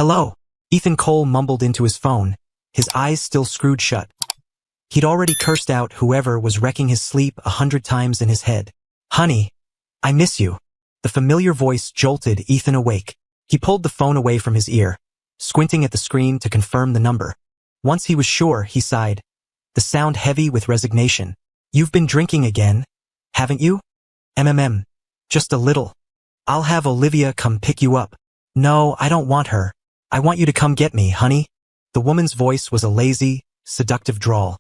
Hello. Ethan Cole mumbled into his phone, his eyes still screwed shut. He'd already cursed out whoever was wrecking his sleep 100 times in his head. Honey, I miss you. The familiar voice jolted Ethan awake. He pulled the phone away from his ear, squinting at the screen to confirm the number. Once he was sure, he sighed, the sound heavy with resignation. You've been drinking again, haven't you? Just a little. I'll have Olivia come pick you up. No, I don't want her. I want you to come get me, honey. The woman's voice was a lazy, seductive drawl,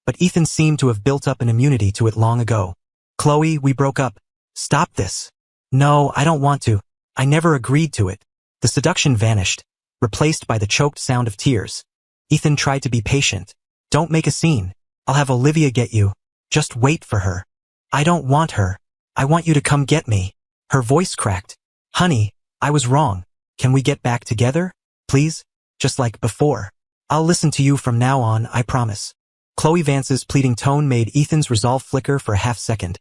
but Ethan seemed to have built up an immunity to it long ago. Chloe, we broke up. Stop this. No, I don't want to. I never agreed to it. The seduction vanished, replaced by the choked sound of tears. Ethan tried to be patient. Don't make a scene. I'll have Olivia get you. Just wait for her. I don't want her. I want you to come get me. Her voice cracked. Honey, I was wrong. Can we get back together? Please? Just like before. I'll listen to you from now on, I promise. Chloe Vance's pleading tone made Ethan's resolve flicker for a half-second.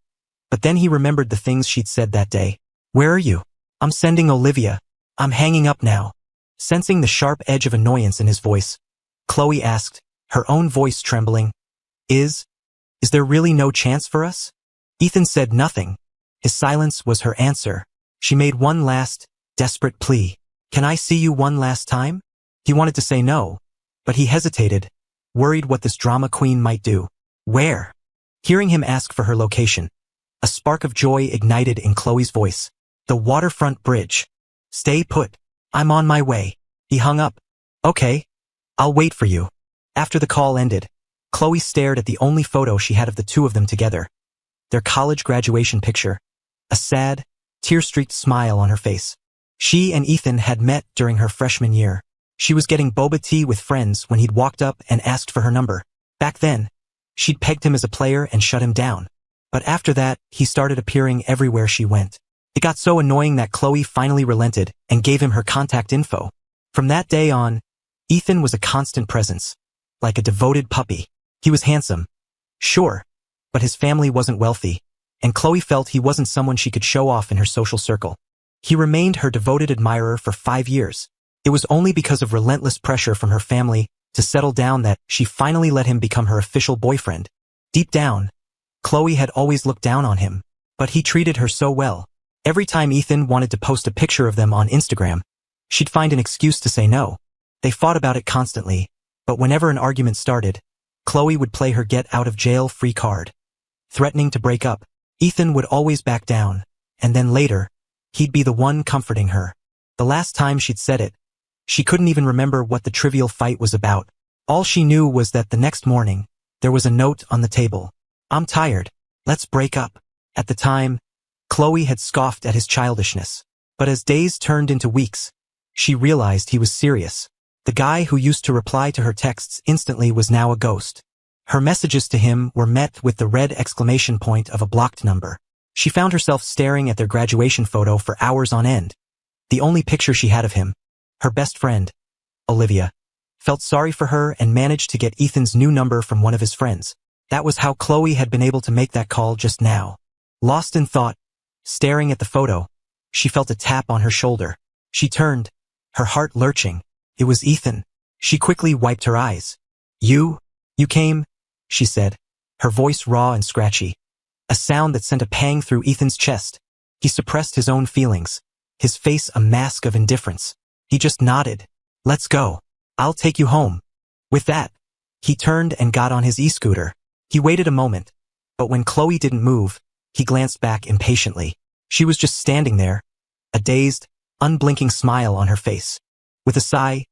But then he remembered the things she'd said that day. Where are you? I'm sending Olivia. I'm hanging up now. Sensing the sharp edge of annoyance in his voice, Chloe asked, her own voice trembling. Is there really no chance for us? Ethan said nothing. His silence was her answer. She made one last, desperate plea. Can I see you one last time? He wanted to say no, but he hesitated, worried what this drama queen might do. Where? Hearing him ask for her location, a spark of joy ignited in Chloe's voice. The waterfront bridge. Stay put. I'm on my way. He hung up. Okay. I'll wait for you. After the call ended, Chloe stared at the only photo she had of the two of them together. Their college graduation picture. A sad, tear-streaked smile on her face. She and Ethan had met during her freshman year. She was getting boba tea with friends when he'd walked up and asked for her number. Back then, she'd pegged him as a player and shut him down. But after that, he started appearing everywhere she went. It got so annoying that Chloe finally relented and gave him her contact info. From that day on, Ethan was a constant presence, like a devoted puppy. He was handsome, sure, but his family wasn't wealthy, and Chloe felt he wasn't someone she could show off in her social circle. He remained her devoted admirer for 5 years. It was only because of relentless pressure from her family to settle down that she finally let him become her official boyfriend. Deep down, Chloe had always looked down on him, but he treated her so well. Every time Ethan wanted to post a picture of them on Instagram, she'd find an excuse to say no. They fought about it constantly, but whenever an argument started, Chloe would play her get-out-of-jail-free card. Threatening to break up, Ethan would always back down, and then later, he'd be the one comforting her. The last time she'd said it, she couldn't even remember what the trivial fight was about. All she knew was that the next morning, there was a note on the table. I'm tired. Let's break up. At the time, Chloe had scoffed at his childishness. But as days turned into weeks, she realized he was serious. The guy who used to reply to her texts instantly was now a ghost. Her messages to him were met with the red exclamation point of a blocked number. She found herself staring at their graduation photo for hours on end. The only picture she had of him, her best friend, Olivia, felt sorry for her and managed to get Ethan's new number from one of his friends. That was how Chloe had been able to make that call just now. Lost in thought, staring at the photo, she felt a tap on her shoulder. She turned, her heart lurching. It was Ethan. She quickly wiped her eyes. You came, she said, her voice raw and scratchy. A sound that sent a pang through Ethan's chest. He suppressed his own feelings, his face a mask of indifference. He just nodded. Let's go. I'll take you home. With that, he turned and got on his e-scooter. He waited a moment, but when Chloe didn't move, he glanced back impatiently. She was just standing there, a dazed, unblinking smile on her face. With a sigh,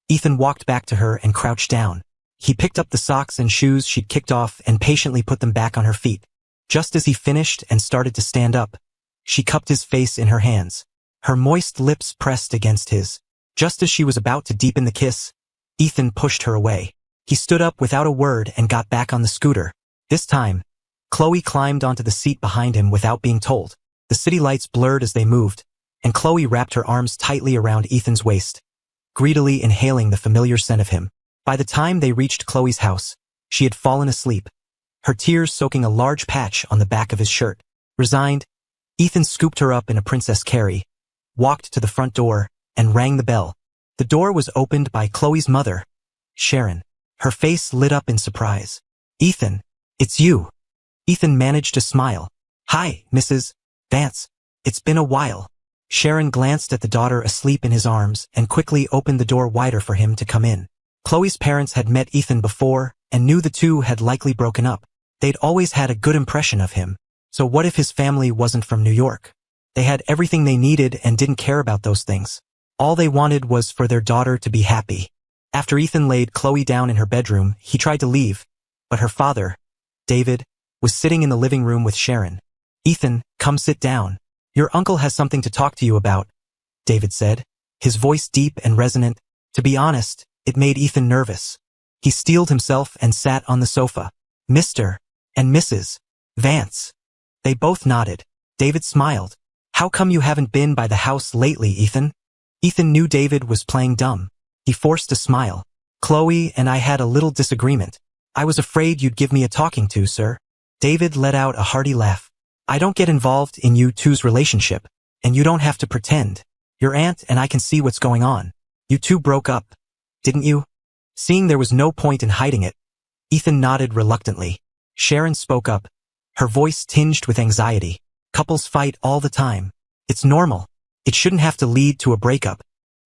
Ethan walked back to her and crouched down. He picked up the socks and shoes she'd kicked off and patiently put them back on her feet. Just as he finished and started to stand up, she cupped his face in her hands. Her moist lips pressed against his. Just as she was about to deepen the kiss, Ethan pushed her away. He stood up without a word and got back on the scooter. This time, Chloe climbed onto the seat behind him without being told. The city lights blurred as they moved, and Chloe wrapped her arms tightly around Ethan's waist, greedily inhaling the familiar scent of him. By the time they reached Chloe's house, she had fallen asleep, her tears soaking a large patch on the back of his shirt. Resigned, Ethan scooped her up in a Princess Carrie, walked to the front door, and rang the bell. The door was opened by Chloe's mother, Sharon. Her face lit up in surprise. Ethan, it's you. Ethan managed to smile. Hi, Mrs. Vance. It's been a while. Sharon glanced at the daughter asleep in his arms and quickly opened the door wider for him to come in. Chloe's parents had met Ethan before and knew the two had likely broken up. They'd always had a good impression of him. So what if his family wasn't from New York? They had everything they needed and didn't care about those things. All they wanted was for their daughter to be happy. After Ethan laid Chloe down in her bedroom, he tried to leave, but her father, David, was sitting in the living room with Sharon. Ethan, come sit down. Your uncle has something to talk to you about, David said, his voice deep and resonant. To be honest, it made Ethan nervous. He steeled himself and sat on the sofa. Mr. and Mrs. Vance. They both nodded. David smiled. How come you haven't been by the house lately, Ethan? Ethan knew David was playing dumb. He forced a smile. Chloe and I had a little disagreement. I was afraid you'd give me a talking to, sir. David let out a hearty laugh. I don't get involved in you two's relationship, and you don't have to pretend. Your aunt and I can see what's going on. You two broke up, didn't you? Seeing there was no point in hiding it, Ethan nodded reluctantly. Sharon spoke up, her voice tinged with anxiety. Couples fight all the time. It's normal. It shouldn't have to lead to a breakup.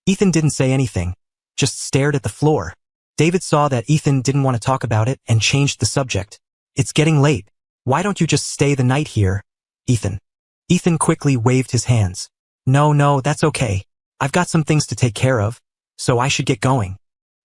Ethan didn't say anything, just stared at the floor. David saw that Ethan didn't want to talk about it and changed the subject. It's getting late. Why don't you just stay the night here, Ethan? Ethan quickly waved his hands. No, that's okay. I've got some things to take care of, so I should get going.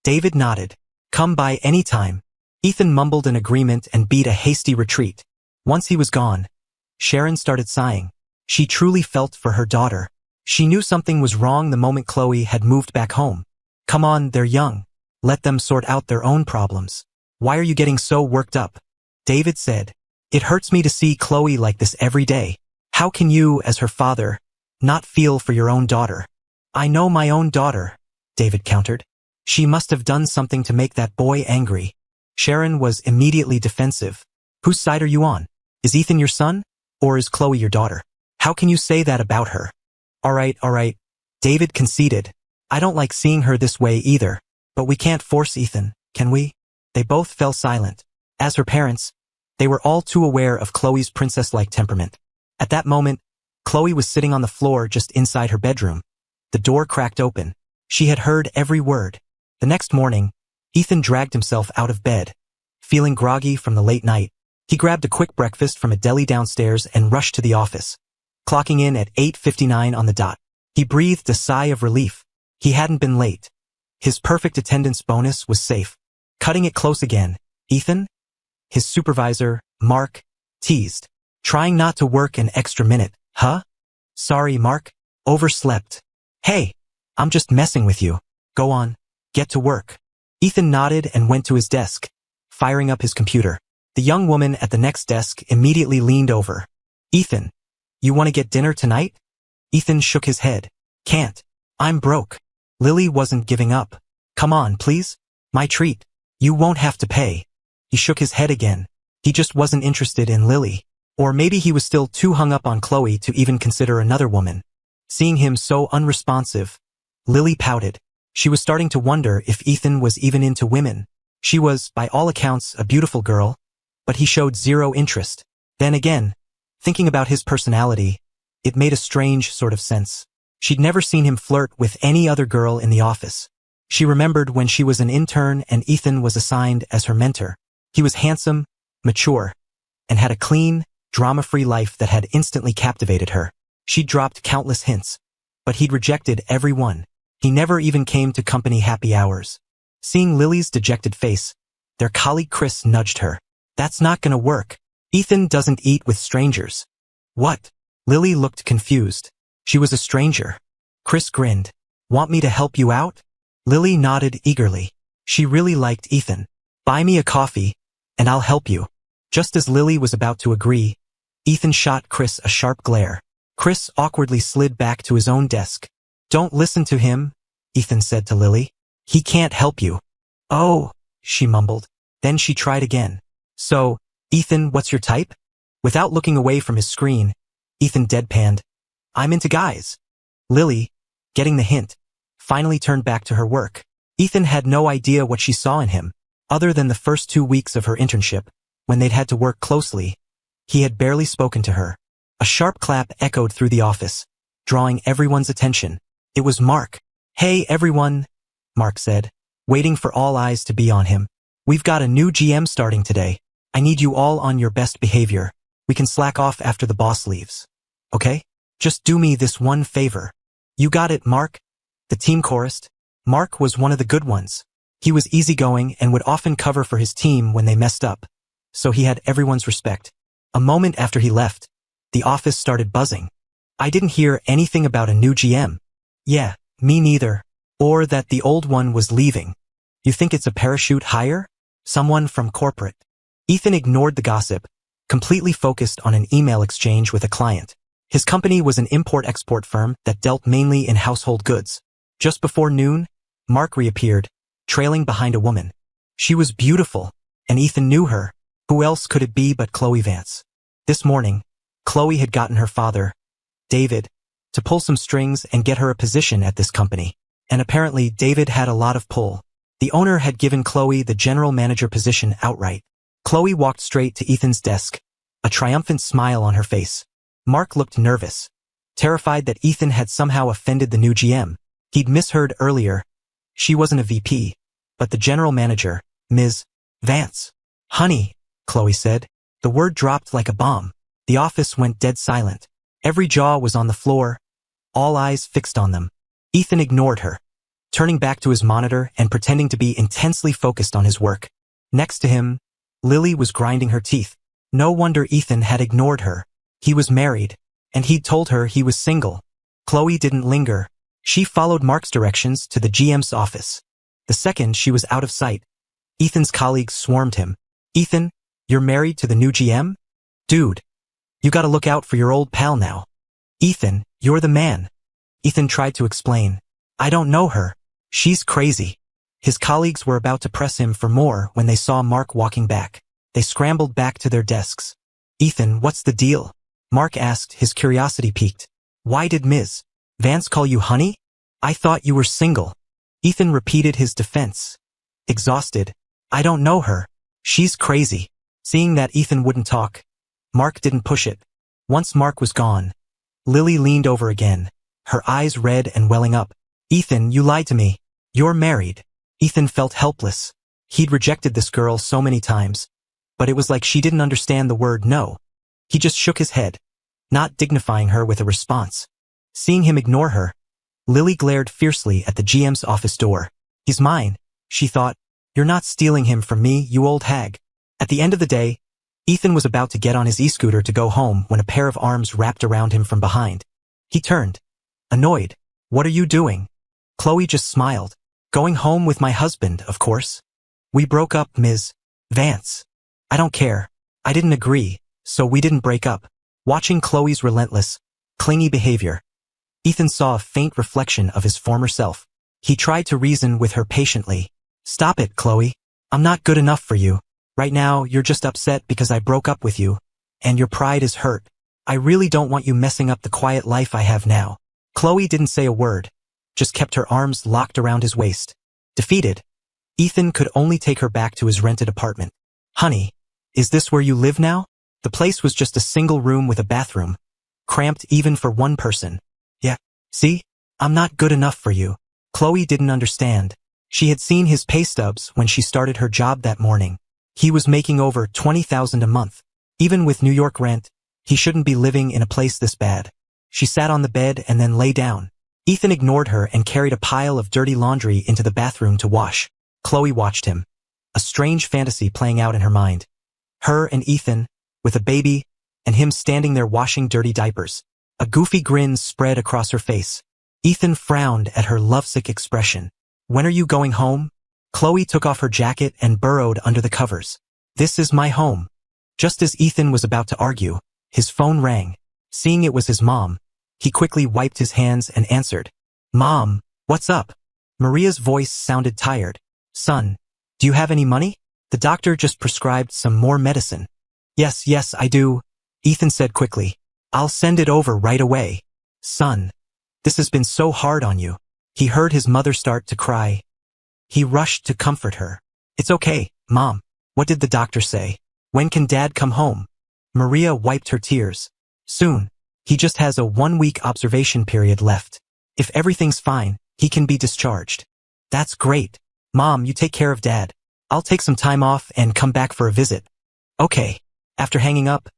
David nodded. Come by any time. Ethan mumbled an agreement and beat a hasty retreat. Once he was gone, Sharon started sighing. She truly felt for her daughter. She knew something was wrong the moment Chloe had moved back home. Come on, they're young. Let them sort out their own problems. Why are you getting so worked up? David said. It hurts me to see Chloe like this every day. How can you, as her father, not feel for your own daughter? I know my own daughter, David countered. She must have done something to make that boy angry. Sharon was immediately defensive. Whose side are you on? Is Ethan your son? Or is Chloe your daughter? How can you say that about her? All right. David conceded. I don't like seeing her this way either. But we can't force Ethan, can we? They both fell silent. As her parents, they were all too aware of Chloe's princess-like temperament. At that moment, Chloe was sitting on the floor just inside her bedroom. The door cracked open. She had heard every word. The next morning, Ethan dragged himself out of bed. Feeling groggy from the late night, he grabbed a quick breakfast from a deli downstairs and rushed to the office. Clocking in at 8:59 on the dot, he breathed a sigh of relief. He hadn't been late. His perfect attendance bonus was safe. Cutting it close again, Ethan? His supervisor, Mark, teased. Trying not to work an extra minute, huh? Sorry, Mark. Overslept. Hey, I'm just messing with you. Go on. Get to work. Ethan nodded and went to his desk, firing up his computer. The young woman at the next desk immediately leaned over. Ethan, you want to get dinner tonight? Ethan shook his head. Can't. I'm broke. Lily wasn't giving up. Come on, please. My treat. You won't have to pay. He shook his head again. He just wasn't interested in Lily. Or maybe he was still too hung up on Chloe to even consider another woman. Seeing him so unresponsive, Lily pouted. She was starting to wonder if Ethan was even into women. She was, by all accounts, a beautiful girl, but he showed zero interest. Then again, thinking about his personality, it made a strange sort of sense. She'd never seen him flirt with any other girl in the office. She remembered when she was an intern and Ethan was assigned as her mentor. He was handsome, mature, and had a clean, drama-free life that had instantly captivated her. She'd dropped countless hints, but he'd rejected every one. He never even came to company happy hours. Seeing Lily's dejected face, their colleague Chris nudged her. That's not gonna work. Ethan doesn't eat with strangers. What? Lily looked confused. She was a stranger. Chris grinned. Want me to help you out? Lily nodded eagerly. She really liked Ethan. Buy me a coffee, and I'll help you. Just as Lily was about to agree, Ethan shot Chris a sharp glare. Chris awkwardly slid back to his own desk. Don't listen to him, Ethan said to Lily. He can't help you. Oh, she mumbled. Then she tried again. So, Ethan, what's your type? Without looking away from his screen, Ethan deadpanned. I'm into guys. Lily, getting the hint, finally turned back to her work. Ethan had no idea what she saw in him, other than the first 2 weeks of her internship, when they'd had to work closely. He had barely spoken to her. A sharp clap echoed through the office, drawing everyone's attention. It was Mark. "Hey, everyone," Mark said, waiting for all eyes to be on him. "We've got a new GM starting today. I need you all on your best behavior. We can slack off after the boss leaves. Okay? Just do me this one favor." "You got it, Mark," the team chorused. Mark was one of the good ones. He was easygoing and would often cover for his team when they messed up, so he had everyone's respect. A moment after he left, the office started buzzing. "I didn't hear anything about a new GM." "Yeah, me neither. Or that the old one was leaving." "You think it's a parachute hire? Someone from corporate?" Ethan ignored the gossip, completely focused on an email exchange with a client. His company was an import-export firm that dealt mainly in household goods. Just before noon, Mark reappeared, trailing behind a woman. She was beautiful, and Ethan knew her. Who else could it be but Chloe Vance? This morning, Chloe had gotten her father, David, to pull some strings and get her a position at this company. And apparently David had a lot of pull. The owner had given Chloe the general manager position outright. Chloe walked straight to Ethan's desk, a triumphant smile on her face. Mark looked nervous, terrified that Ethan had somehow offended the new GM. He'd misheard earlier. She wasn't a VP, but the general manager, Ms. Vance. "Honey," Chloe said. The word dropped like a bomb. The office went dead silent. Every jaw was on the floor, all eyes fixed on them. Ethan ignored her, turning back to his monitor and pretending to be intensely focused on his work. Next to him, Lily was grinding her teeth. No wonder Ethan had ignored her. He was married, and he'd told her he was single. Chloe didn't linger. She followed Mark's directions to the GM's office. The second she was out of sight, Ethan's colleagues swarmed him. "Ethan, you're married to the new GM? Dude, you gotta look out for your old pal now. Ethan, you're the man." Ethan tried to explain. "I don't know her. She's crazy." His colleagues were about to press him for more when they saw Mark walking back. They scrambled back to their desks. "Ethan, what's the deal?" Mark asked, his curiosity piqued. "Why did Ms. Vance call you honey? I thought you were single." Ethan repeated his defense, exhausted. "I don't know her. She's crazy." Seeing that Ethan wouldn't talk, Mark didn't push it. Once Mark was gone, Lily leaned over again, her eyes red and welling up. "Ethan, you lied to me. You're married." Ethan felt helpless. He'd rejected this girl so many times, but it was like she didn't understand the word no. He just shook his head, not dignifying her with a response. Seeing him ignore her, Lily glared fiercely at the GM's office door. "He's mine," she thought. "You're not stealing him from me, you old hag." At the end of the day, Ethan was about to get on his e-scooter to go home when a pair of arms wrapped around him from behind. He turned, annoyed. "What are you doing?" Chloe just smiled. "Going home with my husband, of course. We broke up, Ms. Vance." "I don't care. I didn't agree, so we didn't break up." Watching Chloe's relentless, clingy behavior, Ethan saw a faint reflection of his former self. He tried to reason with her patiently. "Stop it, Chloe. I'm not good enough for you. Right now, you're just upset because I broke up with you, and your pride is hurt. I really don't want you messing up the quiet life I have now." Chloe didn't say a word, just kept her arms locked around his waist. Defeated, Ethan could only take her back to his rented apartment. "Honey, is this where you live now?" The place was just a single room with a bathroom, cramped even for one person. "Yeah, see? I'm not good enough for you." Chloe didn't understand. She had seen his pay stubs when she started her job that morning. He was making over $20,000 a month. Even with New York rent, he shouldn't be living in a place this bad. She sat on the bed and then lay down. Ethan ignored her and carried a pile of dirty laundry into the bathroom to wash. Chloe watched him, a strange fantasy playing out in her mind. Her and Ethan, with a baby, and him standing there washing dirty diapers. A goofy grin spread across her face. Ethan frowned at her lovesick expression. "When are you going home?" Chloe took off her jacket and burrowed under the covers. "This is my home." Just as Ethan was about to argue, his phone rang. Seeing it was his mom, he quickly wiped his hands and answered. "Mom, what's up?" Maria's voice sounded tired. "Son, do you have any money? The doctor just prescribed some more medicine." Yes, I do," Ethan said quickly. "I'll send it over right away." "Son, this has been so hard on you. He heard his mother start to cry. He rushed to comfort her. "It's okay, Mom. What did the doctor say? When can Dad come home?" Maria wiped her tears. "Soon. He just has a 1-week observation period left. If everything's fine, he can be discharged." "That's great. Mom, you take care of Dad. I'll take some time off and come back for a visit." "Okay." After hanging up,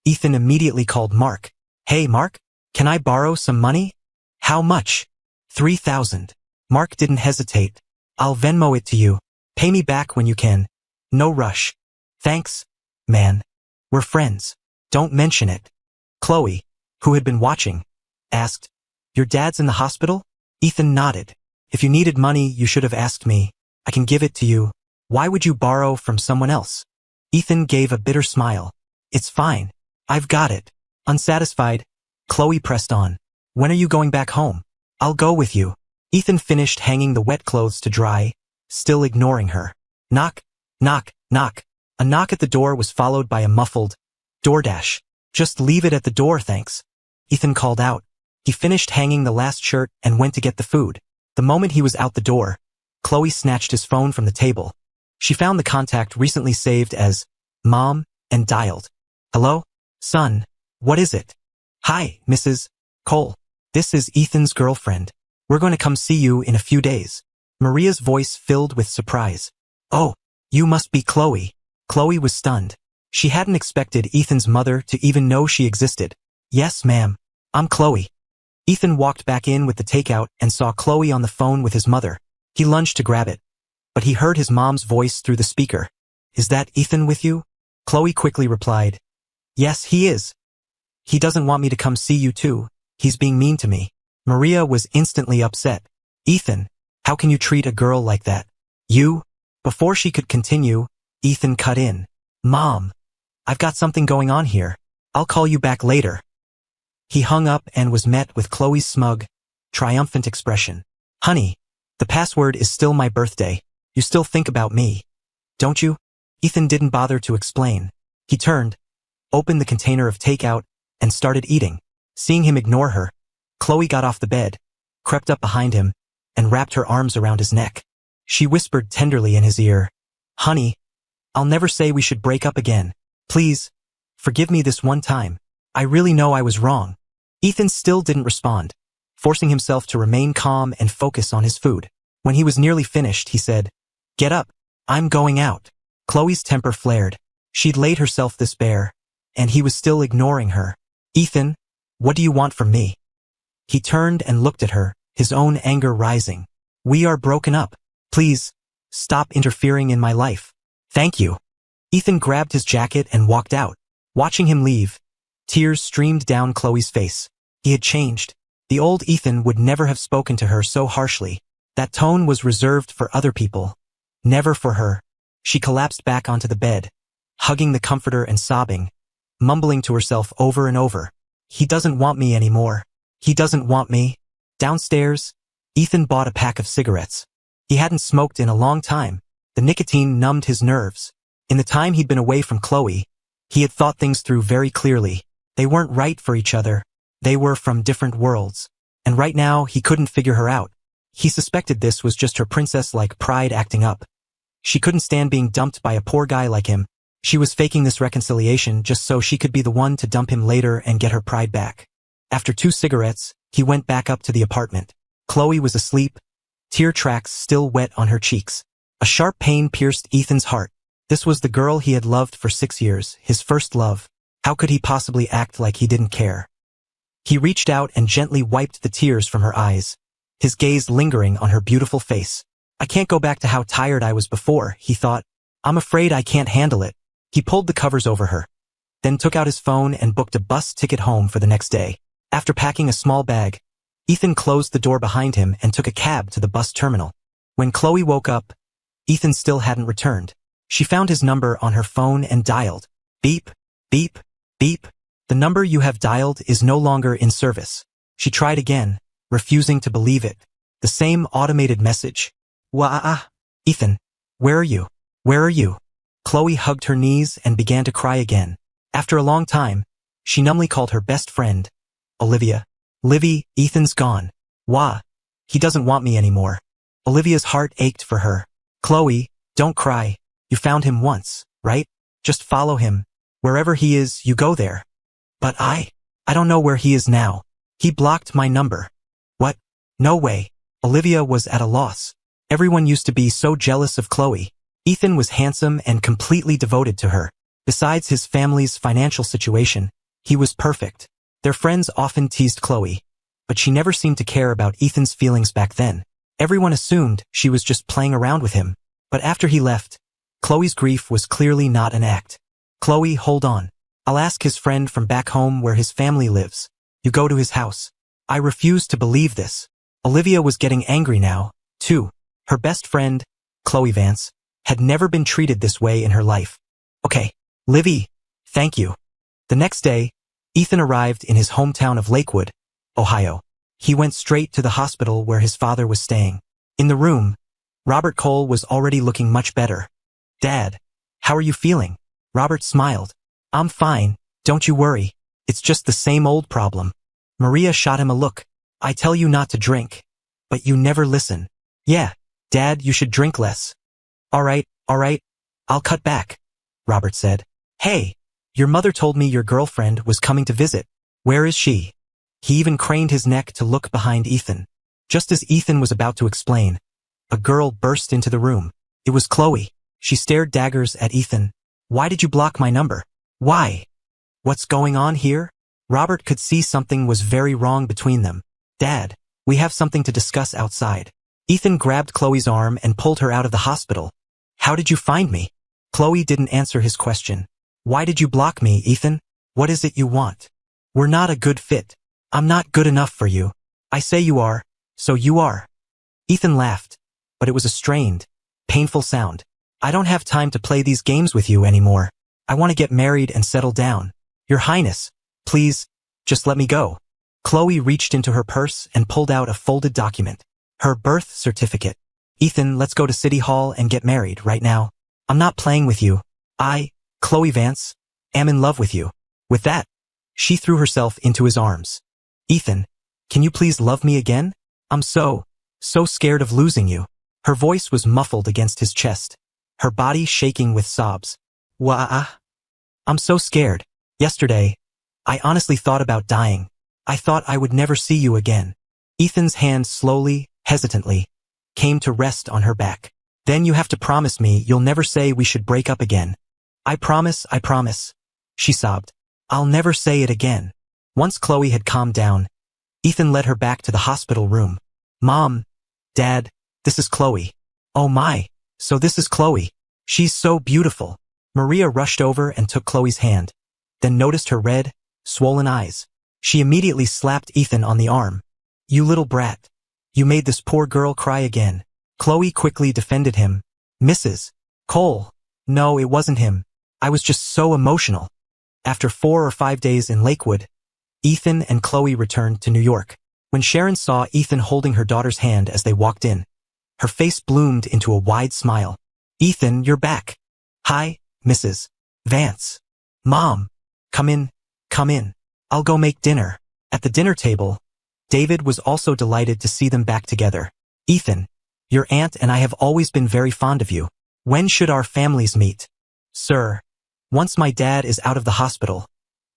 Ethan immediately called Mark. "Hey, Mark, can I borrow some money?" "How much?" $3,000. Mark didn't hesitate. "I'll Venmo it to you. Pay me back when you can. No rush." "Thanks, man. We're friends. Don't mention it." Chloe, who had been watching, asked, "Your dad's in the hospital?" Ethan nodded. "If you needed money, you should have asked me. I can give it to you. Why would you borrow from someone else?" Ethan gave a bitter smile. "It's fine. I've got it." Unsatisfied, Chloe pressed on. "When are you going back home?" "I'll go with you." Ethan finished hanging the wet clothes to dry, still ignoring her. Knock, knock, knock. A knock at the door was followed by a muffled DoorDash. "Just leave it at the door, thanks," Ethan called out. He finished hanging the last shirt and went to get the food. The moment he was out the door, Chloe snatched his phone from the table. She found the contact recently saved as Mom and dialed. "Hello? Son, what is it?" "Hi, Mrs. Cole. This is Ethan's girlfriend. We're going to come see you in a few days." Maria's voice filled with surprise. "Oh, you must be Chloe." Chloe was stunned. She hadn't expected Ethan's mother to even know she existed. "Yes, ma'am. I'm Chloe." Ethan walked back in with the takeout and saw Chloe on the phone with his mother. He lunged to grab it, but he heard his mom's voice through the speaker. "Is that Ethan with you?" Chloe quickly replied, "Yes, he is. He doesn't want me to come see you too. He's being mean to me." Maria was instantly upset. "Ethan, how can you treat a girl like that? You?" Before she could continue, Ethan cut in. "Mom, I've got something going on here. I'll call you back later." He hung up and was met with Chloe's smug, triumphant expression. "Honey, the password is still my birthday. You still think about me, don't you?" Ethan didn't bother to explain. He turned, opened the container of takeout, and started eating. Seeing him ignore her, Chloe got off the bed, crept up behind him, and wrapped her arms around his neck. She whispered tenderly in his ear, "Honey, I'll never say we should break up again. Please, forgive me this one time. I really know I was wrong." Ethan still didn't respond, forcing himself to remain calm and focus on his food. When he was nearly finished, he said, "Get up. I'm going out." Chloe's temper flared. She'd laid herself this bare, and he was still ignoring her. "Ethan, what do you want from me?" He turned and looked at her, his own anger rising. "We are broken up. Please, stop interfering in my life." "Thank you." Ethan grabbed his jacket and walked out. Watching him leave, tears streamed down Chloe's face. He had changed. The old Ethan would never have spoken to her so harshly. That tone was reserved for other people, never for her. She collapsed back onto the bed, hugging the comforter and sobbing, mumbling to herself over and over, "He doesn't want me anymore. He doesn't want me." Downstairs, Ethan bought a pack of cigarettes. He hadn't smoked in a long time. The nicotine numbed his nerves. In the time he'd been away from Chloe, he had thought things through very clearly. They weren't right for each other. They were from different worlds. And right now, he couldn't figure her out. He suspected this was just her princess-like pride acting up. She couldn't stand being dumped by a poor guy like him. She was faking this reconciliation just so she could be the one to dump him later and get her pride back. After 2 cigarettes, he went back up to the apartment. Chloe was asleep, tear tracks still wet on her cheeks. A sharp pain pierced Ethan's heart. This was the girl he had loved for 6 years, his first love. How could he possibly act like he didn't care? He reached out and gently wiped the tears from her eyes, his gaze lingering on her beautiful face. "I can't go back to how tired I was before," he thought. "I'm afraid I can't handle it." He pulled the covers over her, then took out his phone and booked a bus ticket home for the next day. After packing a small bag, Ethan closed the door behind him and took a cab to the bus terminal. When Chloe woke up, Ethan still hadn't returned. She found his number on her phone and dialed. Beep, beep, beep. "The number you have dialed is no longer in service." She tried again, refusing to believe it. The same automated message. Ethan, where are you? Where are you?" Chloe hugged her knees and began to cry again. After a long time, she numbly called her best friend, Olivia. "Livy, Ethan's gone." "Wah." He doesn't want me anymore. Olivia's heart ached for her. Chloe, don't cry. You found him once, right? Just follow him. Wherever he is, you go there. But I don't know where he is now. He blocked my number. What? No way. Olivia was at a loss. Everyone used to be so jealous of Chloe. Ethan was handsome and completely devoted to her. Besides his family's financial situation, he was perfect. Their friends often teased Chloe, but she never seemed to care about Ethan's feelings back then. Everyone assumed she was just playing around with him. But after he left, Chloe's grief was clearly not an act. Chloe, hold on. I'll ask his friend from back home where his family lives. You go to his house. I refuse to believe this. Olivia was getting angry now, too. Her best friend, Chloe Vance, had never been treated this way in her life. Okay, Livy, thank you. The next day, Ethan arrived in his hometown of Lakewood, Ohio. He went straight to the hospital where his father was staying. In the room, Robert Cole was already looking much better. Dad, how are you feeling? Robert smiled. I'm fine, don't you worry. It's just the same old problem. Maria shot him a look. I tell you not to drink, but you never listen. Yeah, Dad, you should drink less. All right, I'll cut back, Robert said. Hey, your mother told me your girlfriend was coming to visit. Where is she? He even craned his neck to look behind Ethan. Just as Ethan was about to explain, a girl burst into the room. It was Chloe. She stared daggers at Ethan. Why did you block my number? Why? What's going on here? Robert could see something was very wrong between them. Dad, we have something to discuss outside. Ethan grabbed Chloe's arm and pulled her out of the hospital. How did you find me? Chloe didn't answer his question. Why did you block me, Ethan? What is it you want? We're not a good fit. I'm not good enough for you. I say you are, so you are. Ethan laughed, but it was a strained, painful sound. I don't have time to play these games with you anymore. I want to get married and settle down. Your Highness, please, just let me go. Chloe reached into her purse and pulled out a folded document. Her birth certificate. Ethan, let's go to City Hall and get married right now. I'm not playing with you. I, Chloe Vance, am in love with you. With that, she threw herself into his arms. Ethan, can you please love me again? I'm so scared of losing you. Her voice was muffled against his chest, her body shaking with sobs. I'm so scared. Yesterday, I honestly thought about dying. I thought I would never see you again. Ethan's hand slowly, hesitantly, came to rest on her back. Then you have to promise me you'll never say we should break up again. I promise, she sobbed. I'll never say it again. Once Chloe had calmed down, Ethan led her back to the hospital room. Mom, Dad, this is Chloe. Oh my, so this is Chloe. She's so beautiful. Maria rushed over and took Chloe's hand, then noticed her red, swollen eyes. She immediately slapped Ethan on the arm. You little brat. You made this poor girl cry again. Chloe quickly defended him. Mrs. Cole. No, it wasn't him. I was just so emotional. After 4 or 5 days in Lakewood, Ethan and Chloe returned to New York. When Sharon saw Ethan holding her daughter's hand as they walked in, her face bloomed into a wide smile. Ethan, you're back. Hi, Mrs. Vance. Mom. Come in. I'll go make dinner. At the dinner table, David was also delighted to see them back together. Ethan, your aunt and I have always been very fond of you. When should our families meet? Sir, once my dad is out of the hospital,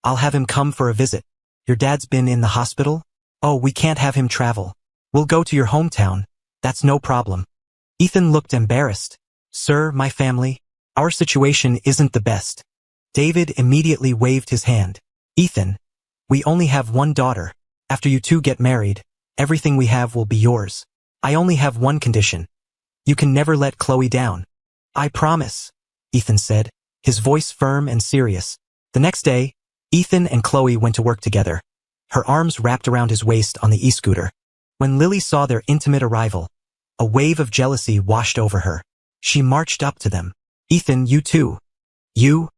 I'll have him come for a visit. Your dad's been in the hospital? Oh, we can't have him travel. We'll go to your hometown. That's no problem. Ethan looked embarrassed. Sir, my family, our situation isn't the best. David immediately waved his hand. Ethan, we only have one daughter. After you two get married, everything we have will be yours. I only have one condition. You can never let Chloe down. I promise, Ethan said, his voice firm and serious. The next day, Ethan and Chloe went to work together, her arms wrapped around his waist on the e-scooter. When Lily saw their intimate arrival, a wave of jealousy washed over her. She marched up to them. Ethan, you too. You?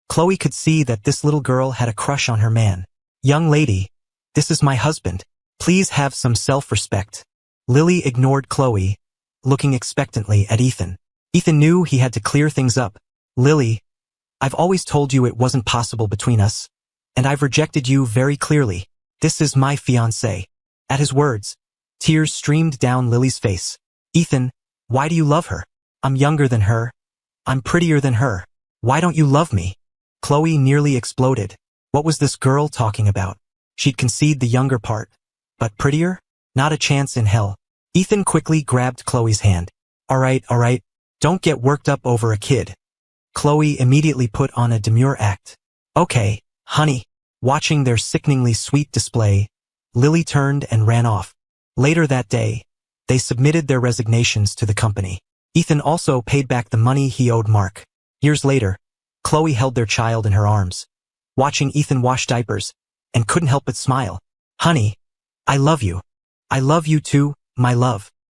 Chloe could see that this little girl had a crush on her man. Young lady, this is my husband. Please have some self-respect. Lily ignored Chloe, looking expectantly at Ethan. Ethan knew he had to clear things up. Lily, I've always told you it wasn't possible between us, and I've rejected you very clearly. This is my fiancé. At his words, Tears streamed down Lily's face. Ethan, why do you love her? I'm younger than her. I'm prettier than her. Why don't you love me? Chloe nearly exploded. What was this girl talking about? She'd concede the younger part. But prettier? Not a chance in hell. Ethan quickly grabbed Chloe's hand. All right, don't get worked up over a kid. Chloe immediately put on a demure act. Okay, honey. Watching their sickeningly sweet display, Lily turned and ran off. Later that day, they submitted their resignations to the company. Ethan also paid back the money he owed Mark. Years later, Chloe held their child in her arms, watching Ethan wash diapers, and couldn't help but smile. Honey, I love you. I love you too, my love.